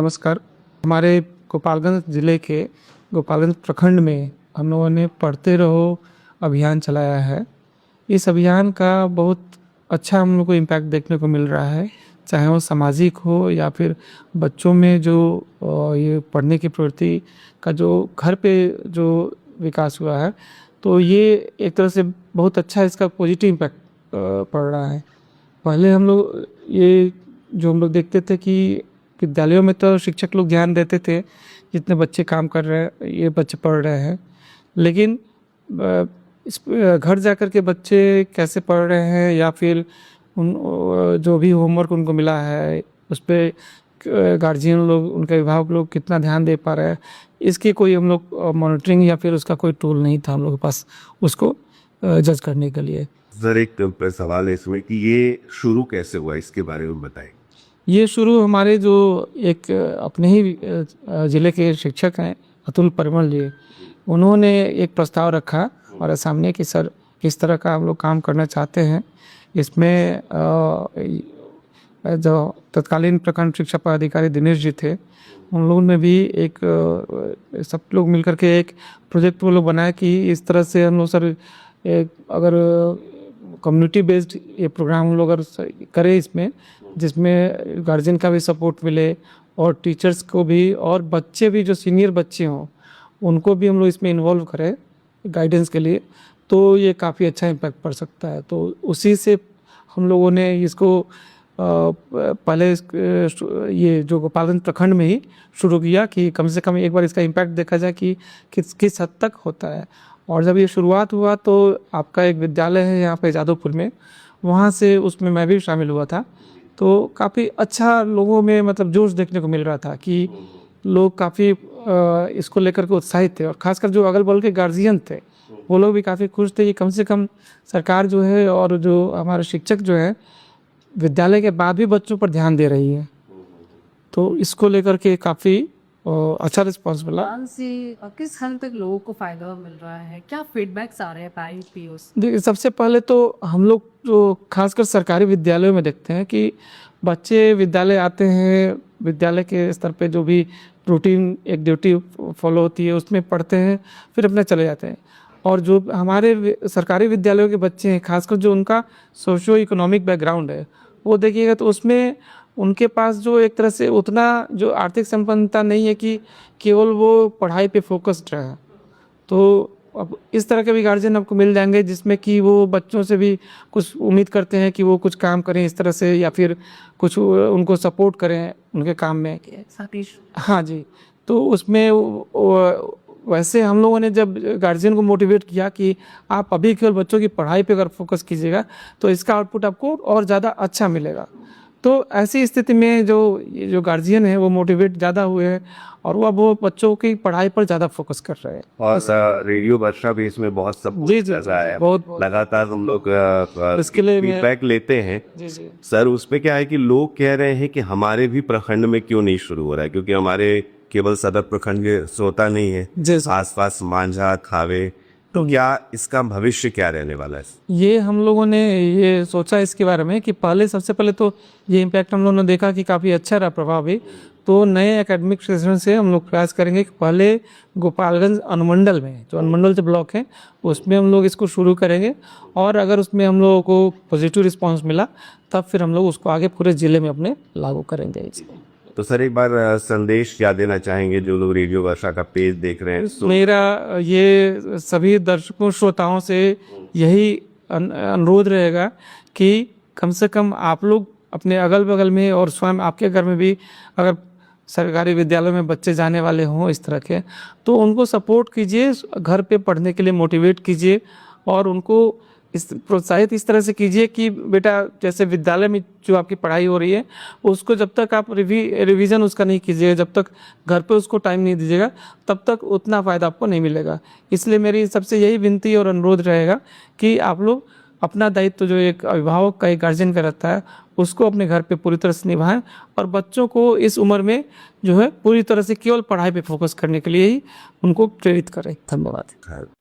नमस्कार। हमारे गोपालगंज ज़िले के गोपालगंज प्रखंड में हम लोगों ने पढ़ते रहो अभियान चलाया है। इस अभियान का बहुत अच्छा हम लोग को इम्पैक्ट देखने को मिल रहा है, चाहे वो सामाजिक हो या फिर बच्चों में जो ये पढ़ने की प्रवृत्ति का जो घर पे जो विकास हुआ है, तो ये एक तरह से बहुत अच्छा इसका पॉजिटिव इम्पैक्ट पड़ रहा है। पहले हम लोग ये जो हम लोग देखते थे कि विद्यालयों में तो शिक्षक लोग ध्यान देते थे, जितने बच्चे काम कर रहे हैं ये बच्चे पढ़ रहे हैं, लेकिन इस घर जाकर के बच्चे कैसे पढ़ रहे हैं या फिर उन जो भी होमवर्क उनको मिला है उस पर गार्जियन लोग, उनके अभिभावक लोग कितना ध्यान दे पा रहे हैं, इसकी कोई हम लोग मॉनिटरिंग या फिर उसका कोई टूल नहीं था हम लोग के पास उसको जज करने के लिए। सर, एक सवाल है इसमें कि ये शुरू कैसे हुआ, इसके बारे में बताएं। ये शुरू हमारे जो एक अपने ही ज़िले के शिक्षक हैं अतुल परिमल जी, उन्होंने एक प्रस्ताव रखा और सामने कि सर किस तरह का हम लोग काम करना चाहते हैं। इसमें जो तत्कालीन प्रखंड शिक्षा पदाधिकारी दिनेश जी थे, उन लोगों ने भी एक सब लोग मिलकर के एक प्रोजेक्ट वो लोग बनाया कि इस तरह से हम लोग सर एक अगर कम्युनिटी बेस्ड ये प्रोग्राम हम लोग अगर करें इसमें, जिसमें गार्जियन का भी सपोर्ट मिले और टीचर्स को भी और बच्चे भी जो सीनियर बच्चे हों उनको भी हम लोग इसमें इन्वॉल्व करें गाइडेंस के लिए, तो ये काफ़ी अच्छा इम्पैक्ट पड़ सकता है। तो उसी से हम लोगों ने इसको पहले ये जो गोपालगंज प्रखंड में ही शुरू किया कि कम से कम एक बार इसका इम्पैक्ट देखा जाए कि किस हद तक होता है। और जब ये शुरुआत हुआ तो आपका एक विद्यालय है यहाँ पे जादवपुर में, वहाँ से उसमें मैं भी शामिल हुआ था, तो काफ़ी अच्छा लोगों में मतलब जोश देखने को मिल रहा था कि लोग काफ़ी इसको लेकर के उत्साहित थे और ख़ासकर जो अगल बगल के गार्जियन थे वो लोग भी काफ़ी खुश थे कि कम से कम सरकार जो है और जो हमारे शिक्षक जो है विद्यालय के बाद भी बच्चों पर ध्यान दे रही है। तो इसको लेकर के काफ़ी अच्छा रिस्पॉन्स मिला। किस हद तक लोगों को फायदा मिल रहा है, क्या फीडबैक्स आ रहे हैं पेरेंट्स पीओस? देखिए, सबसे पहले तो हम लोग जो खासकर सरकारी विद्यालयों में देखते हैं कि बच्चे विद्यालय आते हैं, विद्यालय के स्तर पे जो भी रूटीन एक ड्यूटी फॉलो होती है उसमें पढ़ते हैं, फिर अपने चले जाते हैं। और जो हमारे सरकारी विद्यालयों के बच्चे हैं, खासकर जो उनका सोशियो इकोनॉमिक बैकग्राउंड है, वो देखिएगा तो उसमें उनके पास जो एक तरह से उतना जो आर्थिक संपन्नता नहीं है कि केवल वो पढ़ाई पे फोकस्ड रहे। तो अब इस तरह के भी गार्जियन आपको मिल जाएंगे जिसमें कि वो बच्चों से भी कुछ उम्मीद करते हैं कि वो कुछ काम करें इस तरह से या फिर कुछ उनको सपोर्ट करें उनके काम में। हाँ जी, तो उसमें वैसे हम लोगों ने जब गार्जियन को मोटिवेट किया कि आप अभी केवल बच्चों की पढ़ाई पे अगर फोकस कीजिएगा तो इसका आउटपुट आपको और ज़्यादा अच्छा मिलेगा। तो ऐसी स्थिति में जो गार्जियन है वो मोटिवेट ज़्यादा हुए हैं और वो बच्चों की पढ़ाई पर ज़्यादा फोकस कर रहे हैं। और रेडियो वर्षा भी इसमें बहुत सब जी है, बहुत लगातार हम लोग इसके लिए फीडबैक लेते हैं। जी सर, उसमें क्या है कि लोग कह रहे हैं कि हमारे भी प्रखंड में क्यों नहीं शुरू हो रहा है, क्योंकि हमारे केवल सदर प्रखंड के श्रोता नहीं है, आसपास मांझा, खावे, तो क्या इसका भविष्य क्या रहने वाला है? ये हम लोगों ने ये सोचा इसके बारे में कि पहले सबसे पहले तो ये इम्पैक्ट हम लोगों ने देखा कि काफ़ी अच्छा रहा प्रभाव भी। तो नए एकेडमिक सेशन से हम लोग प्रयास करेंगे कि पहले गोपालगंज अनुमंडल में जो अनुमंडल से ब्लॉक है उसमें हम लोग इसको शुरू करेंगे और अगर उसमें हम लोगों को पॉजिटिव रिस्पांस मिला तब फिर हम लोग उसको आगे पूरे ज़िले में अपने लागू करेंगे। तो सर, एक बार संदेश क्या देना चाहेंगे जो लोग रेडियो वर्षा का पेज देख रहे हैं? मेरा ये सभी दर्शकों श्रोताओं से यही अनुरोध रहेगा कि कम से कम आप लोग अपने अगल बगल में और स्वयं आपके घर में भी अगर सरकारी विद्यालयों में बच्चे जाने वाले हों इस तरह के, तो उनको सपोर्ट कीजिए, घर पे पढ़ने के लिए मोटिवेट कीजिए और उनको प्रोत्साहित इस तरह से कीजिए कि बेटा जैसे विद्यालय में जो आपकी पढ़ाई हो रही है उसको जब तक आप रिवीजन उसका नहीं कीजिएगा, जब तक घर पे उसको टाइम नहीं दीजिएगा तब तक उतना फ़ायदा आपको नहीं मिलेगा। इसलिए मेरी सबसे यही विनती और अनुरोध रहेगा कि आप लोग अपना दायित्व जो एक अभिभावक का, एक गार्जियन का रहता है, उसको अपने घर पे पूरी तरह से निभाएं और बच्चों को इस उम्र में जो है पूरी तरह से केवल पढ़ाई पे फोकस करने के लिए ही उनको प्रेरित करें। धन्यवाद।